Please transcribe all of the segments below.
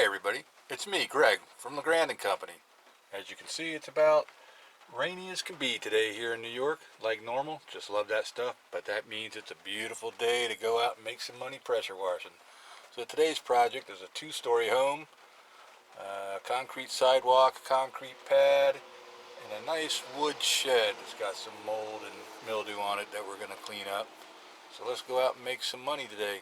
everybody, it's me, Greg, from LeGrand Company. As you can see, it's about rainy as can be today here in New York, like normal. Just love that stuff, but that means it's a beautiful day to go out and make some money pressure washing. So today's project is a two-story home, concrete sidewalk, concrete pad, and a nice wood shed that's got some mold and mildew on it that we're going to clean up. So let's go out and make some money today.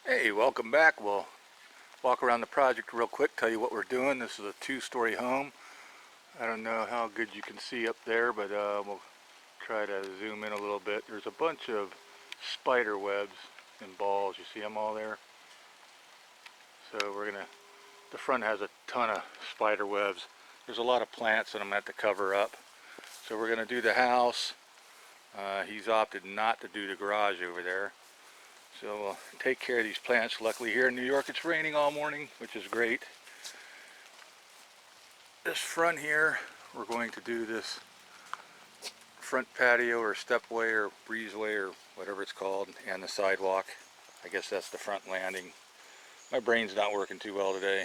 Hey, welcome back. We'll walk around the project real quick, tell you what we're doing. This is a two-story home. I don't know how good you can see up there, but we'll try to zoom in a little bit. There's a bunch of spider webs and balls. You see them all there? So the front has a ton of spider webs. There's a lot of plants that I'm going to have to cover up. So we're going to do the house. He's opted not to do the garage over there. So we'll take care of these plants. Luckily here in New York it's raining all morning, which is great. This front here, we're going to do this front patio or stepway or breezeway or whatever it's called, and the sidewalk. I guess that's the front landing. My brain's not working too well today.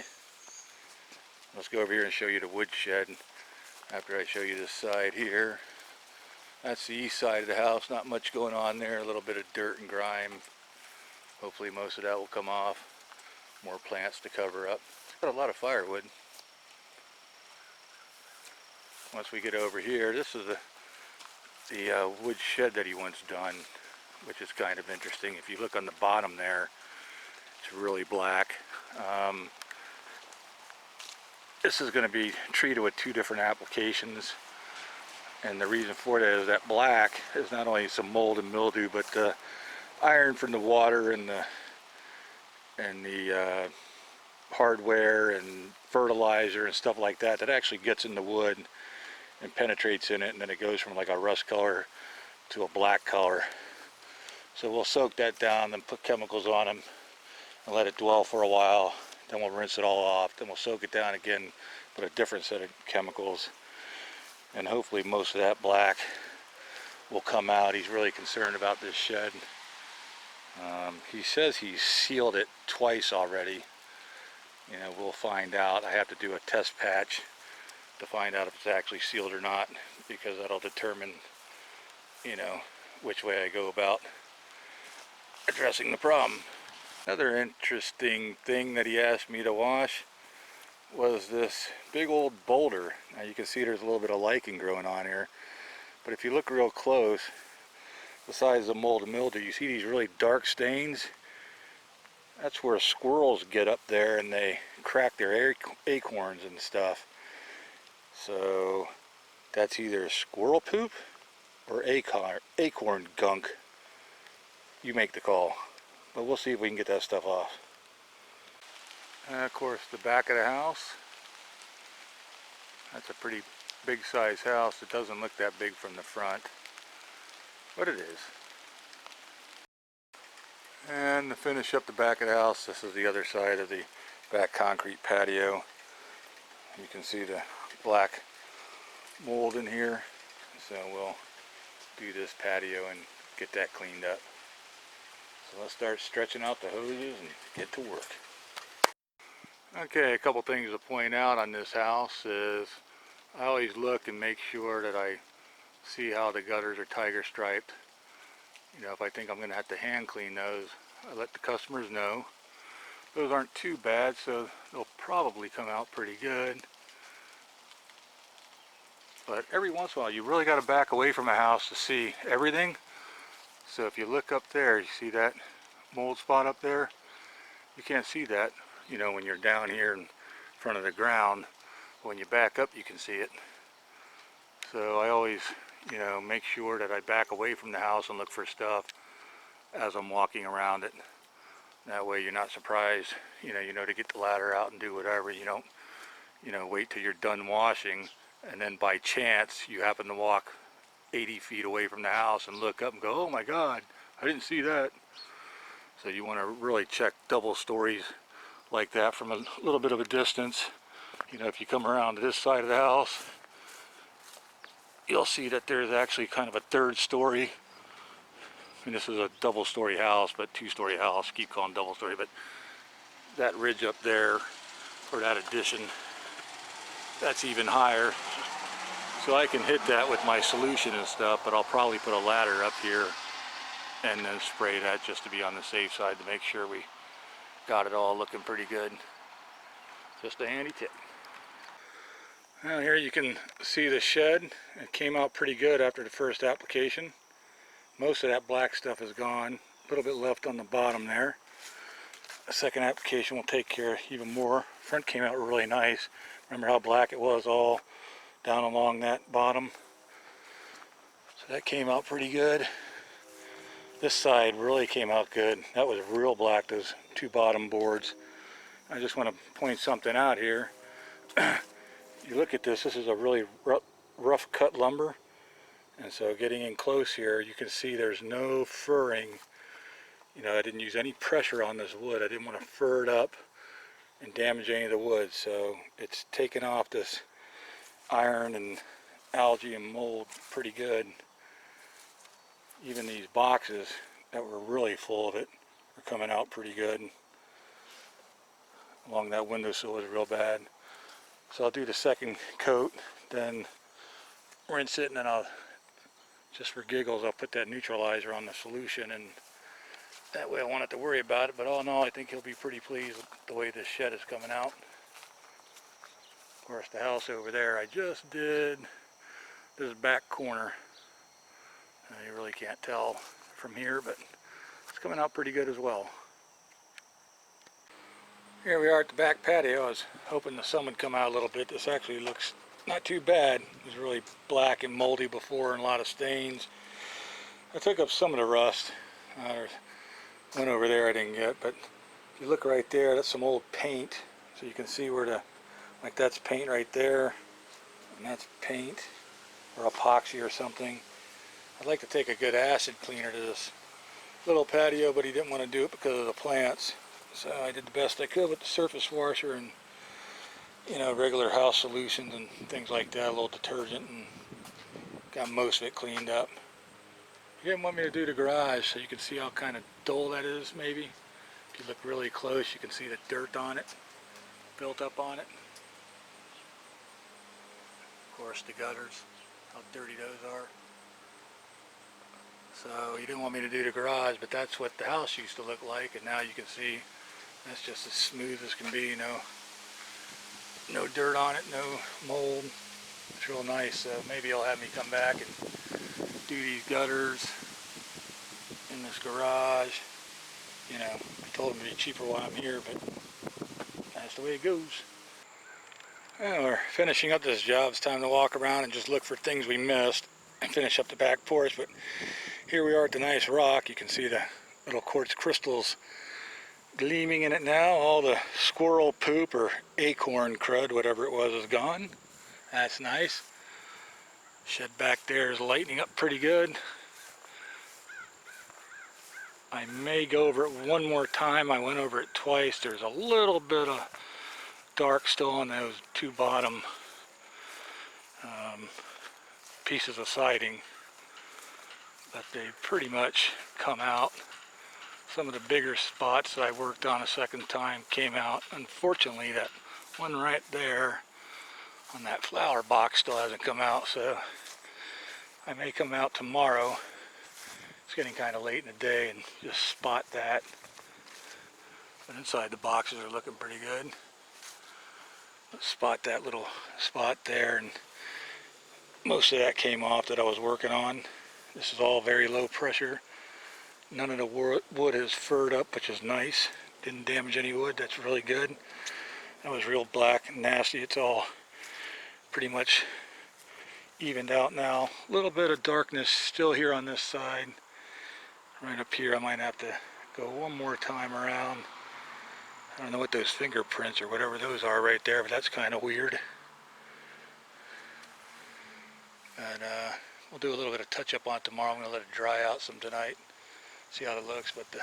Let's go over here and show you the woodshed after I show you this side here. That's the east side of the house. Not much going on there. A little bit of dirt and grime. Hopefully most of that will come off. More plants to cover up. It's got a lot of firewood. Once we get over here, this is the wood shed that he once done, which is kind of interesting. If you look on the bottom there, it's really black. This is going to be treated with two different applications, and the reason for that is that black is not only some mold and mildew, but the iron from the water and the hardware and fertilizer and stuff like that that actually gets in the wood and penetrates in it, and then it goes from like a rust color to a black color. So we'll soak that down, then put chemicals on them and let it dwell for a while. Then we'll rinse it all off. Then we'll soak it down again, put a different set of chemicals, and hopefully most of that black will come out. He's really concerned about this shed. He says he's sealed it twice already. You know, we'll find out. I have to do a test patch to find out if it's actually sealed or not, because that'll determine, you know, which way I go about addressing the problem. Another interesting thing that he asked me to wash was this big old boulder. Now you can see there's a little bit of lichen growing on here, but if you look real close, besides the mold and mildew, you see these really dark stains. That's where squirrels get up there and they crack their acorns and stuff. So that's either squirrel poop or acorn gunk. You make the call. But we'll see if we can get that stuff off. And of course the back of the house. That's a pretty big size house. It doesn't look that big from the front, but it is. And to finish up the back of the house, this is the other side of the back concrete patio. You can see the black mold in here. So we'll do this patio and get that cleaned up. So let's start stretching out the hoses and get to work. Okay, a couple things to point out on this house is I always look and make sure that I see how the gutters are tiger striped. You know, if I think I'm going to have to hand clean those, I let the customers know. Those aren't too bad, so they'll probably come out pretty good. But every once in a while, you really got to back away from a house to see everything. So if you look up there, you see that mold spot up there? You can't see that, you know, when you're down here in front of the ground. When you back up, you can see it. So I always, you know, make sure that I back away from the house and look for stuff as I'm walking around it. That way you're not surprised, you know, to get the ladder out and do whatever. You don't, you know, wait till you're done washing and then by chance you happen to walk 80 feet away from the house and look up and go, oh my God, I didn't see that. So you want to really check double stories like that from a little bit of a distance. You know, if you come around to this side of the house, you'll see that there's actually kind of a third story. I mean, this is a double-story house, but two-story house. Keep calling double-story, but that ridge up there, or that addition, that's even higher. So I can hit that with my solution and stuff, but I'll probably put a ladder up here and then spray that just to be on the safe side to make sure we got it all looking pretty good. Just a handy tip. Well, here you can see the shed. It came out pretty good after the first application. Most of that black stuff is gone. A little bit left on the bottom there. The second application will take care of even more. Front came out really nice. Remember how black it was all down along that bottom? So that came out pretty good. This side really came out good. That was real black, those two bottom boards. I just want to point something out here. You look at this, this is a really rough cut lumber. And so getting in close here, you can see there's no furring. You know, I didn't use any pressure on this wood. I didn't want to fur it up and damage any of the wood. So it's taken off this iron and algae and mold pretty good. Even these boxes that were really full of it are coming out pretty good. Along that windowsill was real bad. So I'll do the second coat, then rinse it, and then I'll, just for giggles, I'll put that neutralizer on the solution, and that way I won't have to worry about it. But all in all, I think he'll be pretty pleased with the way this shed is coming out. Of course, the house over there, I just did this back corner. You really can't tell from here, but it's coming out pretty good as well. Here we are at the back patio. I was hoping the sun would come out a little bit. This actually looks not too bad. It was really black and moldy before and a lot of stains. I took up some of the rust. One over there I didn't get, but if you look right there, that's some old paint. So you can see where the, like that's paint right there, and that's paint or epoxy or something. I'd like to take a good acid cleaner to this little patio, but he didn't want to do it because of the plants. So I did the best I could with the surface washer and, you know, regular house solutions and things like that, a little detergent, and got most of it cleaned up. He didn't want me to do the garage, so you can see how kind of dull that is maybe. If you look really close, you can see the dirt on it, built up on it. Of course, the gutters, how dirty those are. So he didn't want me to do the garage, but that's what the house used to look like, and now you can see that's just as smooth as can be, no dirt on it, no mold. It's real nice. So maybe he'll have me come back and do these gutters in this garage. You know, I told him it'd be cheaper while I'm here, but that's the way it goes. Well, we're finishing up this job. It's time to walk around and just look for things we missed and finish up the back porch. But here we are at the nice rock. You can see the little quartz crystals gleaming in it now. All the squirrel poop or acorn crud, whatever it was, is gone. That's nice. Shed back there is lightening up pretty good. I may go over it one more time. I went over it twice. There's a little bit of dark still on those two bottom pieces of siding, but they pretty much come out. Some of the bigger spots that I worked on a second time came out. Unfortunately, that one right there on that flower box still hasn't come out, so I may come out tomorrow. It's getting kind of late in the day, and just spot that. But inside the boxes are looking pretty good. Let's spot that little spot there, and most of that came off that I was working on. This is all very low pressure. None of the wood is furred up, which is nice. Didn't damage any wood. That's really good. That was real black and nasty. It's all pretty much evened out now. A little bit of darkness still here on this side. Right up here, I might have to go one more time around. I don't know what those fingerprints or whatever those are right there, but that's kind of weird. And we'll do a little bit of touch up on it tomorrow. I'm going to let it dry out some tonight. See how it looks, but the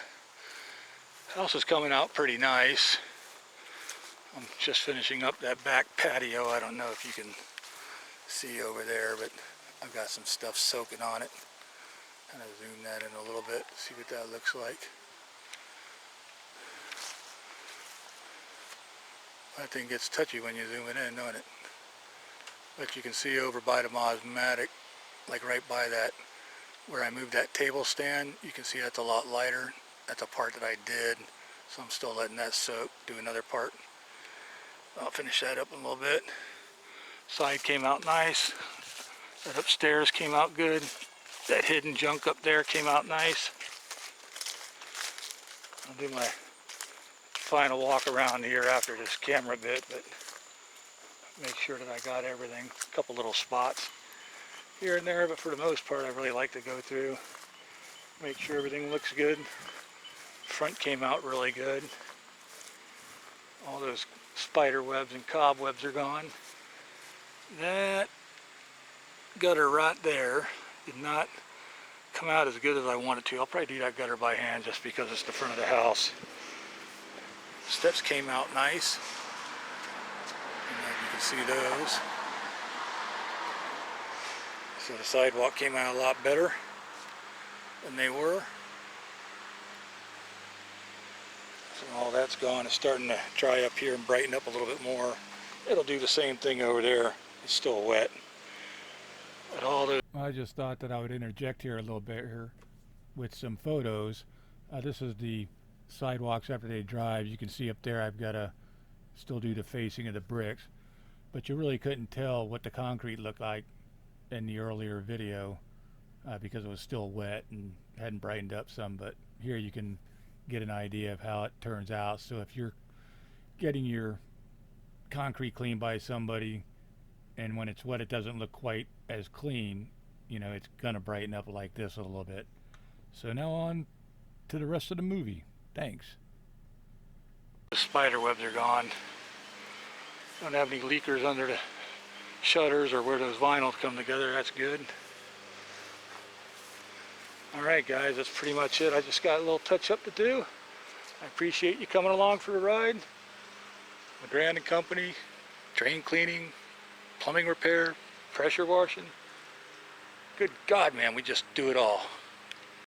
house is coming out pretty nice. I'm just finishing up that back patio. I don't know if you can see over there, but I've got some stuff soaking on it. Kind of zoom that in a little bit, see what that looks like. That thing gets touchy when you zoom it in, don't it? But you can see over by the Mosmatic, like right by that, where I moved that table stand, you can see that's a lot lighter. That's a part that I did, so I'm still letting that soak, do another part. I'll finish that up in a little bit. Side came out nice. That upstairs came out good. That hidden junk up there came out nice. I'll do my final walk around here after this camera bit, but make sure that I got everything. A couple little spots here and there, but for the most part I really like to go through, make sure everything looks good. Front came out really good. All those spider webs and cobwebs are gone. That gutter right there did not come out as good as I wanted to. I'll probably do that gutter by hand just because it's the front of the house. Steps came out nice. And you can see those. So the sidewalk came out a lot better than they were. So all that's gone. It's starting to dry up here and brighten up a little bit more. It'll do the same thing over there. It's still wet. But all those, I just thought that I would interject here a little bit here with some photos. This is the sidewalks after they drive. You can see up there I've got to still do the facing of the bricks, but you really couldn't tell what the concrete looked like in the earlier video because it was still wet and hadn't brightened up some, but here you can get an idea of how it turns out. So if you're getting your concrete cleaned by somebody and when it's wet it doesn't look quite as clean, you know, it's gonna brighten up like this a little bit. So now on to the rest of the movie. Thanks. The spider webs are gone. Don't have any leakers under the shutters or where those vinyls come together. That's good. Alright guys, that's pretty much it. I just got a little touch up to do. I appreciate you coming along for the ride. LeGrand & Company, drain cleaning, plumbing repair, pressure washing. Good God, man, we just do it all.